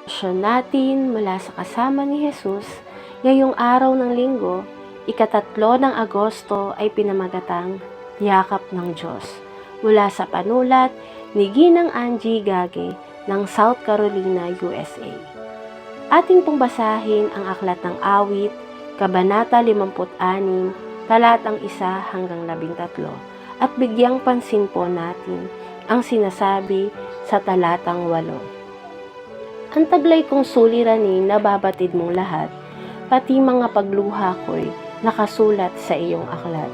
Devotion natin mula sa Kasama ni Jesus ngayong araw ng linggo, ika-3 ng Agosto ay pinamagatang Yakap ng Diyos mula sa panulat ni Ginang Angie Gage ng South Carolina, USA. Ating pong basahin ang Aklat ng Awit, Kabanata 56, talatang 1 hanggang 13 at bigyang pansin po natin ang sinasabi sa talatang 8. Ang taglay kong suliranin na babatid mong lahat, pati mga pagluha ko'y nakasulat sa iyong aklat.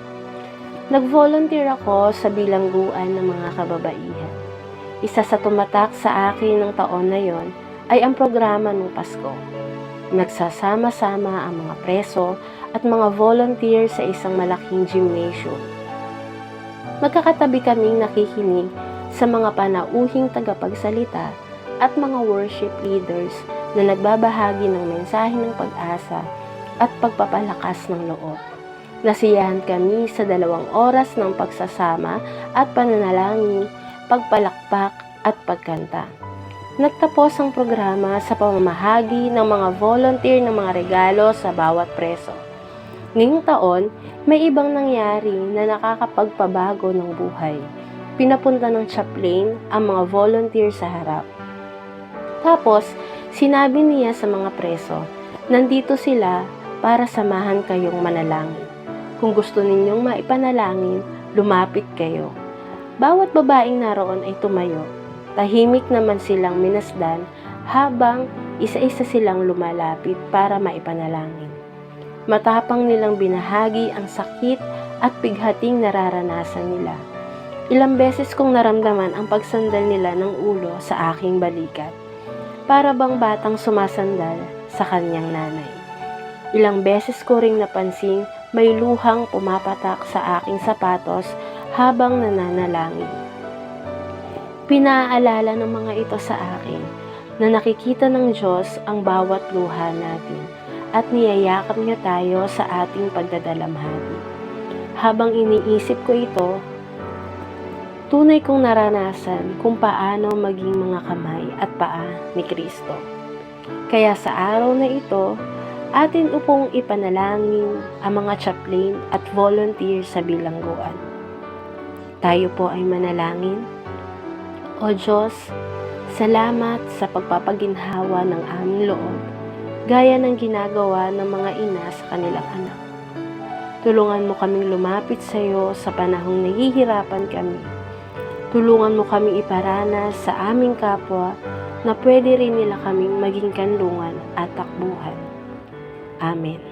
Nag-volunteer ako sa bilangguan ng mga kababaihan. Isa sa tumatak sa akin ng taon na yon ay ang programa ng Pasko. Nagsasama-sama ang mga preso at mga volunteer sa isang malaking gymnasium. Magkakatabi kaming nakikinig sa mga panauhing tagapagsalita at mga worship leaders na nagbabahagi ng mensahe ng pag-asa at pagpapalakas ng loob. Nasiyahan kami sa 2 oras ng pagsasama at pananalangin, pagpalakpak at pagkanta. Nagtapos ang programa sa pamamahagi ng mga volunteer ng mga regalo sa bawat preso. Ngayong taon, may ibang nangyari na nakakapagpabago ng buhay. Pinapunta ng chaplain ang mga volunteer sa harap. Tapos, sinabi niya sa mga preso, nandito sila para samahan kayong manalangin. Kung gusto ninyong maipanalangin, lumapit kayo. Bawat babaeng naroon ay tumayo. Tahimik naman silang minasdan habang isa-isa silang lumalapit para maipanalangin. Matapang nilang binahagi ang sakit at bighating nararanasan nila. Ilang beses kong naramdaman ang pagsandal nila ng ulo sa aking balikat. Para bang batang sumasandal sa kanyang nanay. Ilang beses ko ring napansing may luhang pumapatak sa aking sapatos habang nananalangin. Pinaalala ng mga ito sa akin na nakikita ng Diyos ang bawat luha natin at niyayakap niya tayo sa ating pagdadalamhati. Habang iniisip ko ito, tunay kong naranasan kung paano maging mga kamay at paa ni Kristo. Kaya sa araw na ito, atin upong ipanalangin ang mga chaplain at volunteer sa bilangguan. Tayo po ay manalangin. O Diyos, salamat sa pagpapaginhawa ng aming loob, gaya ng ginagawa ng mga ina sa kanilang anak. Tulungan mo kaming lumapit sa iyo sa panahong nahihirapan kami. Tulungan mo kaming iparanas sa aming kapwa na pwede rin nila kaming maging kanlungan at takbuhan. Amen.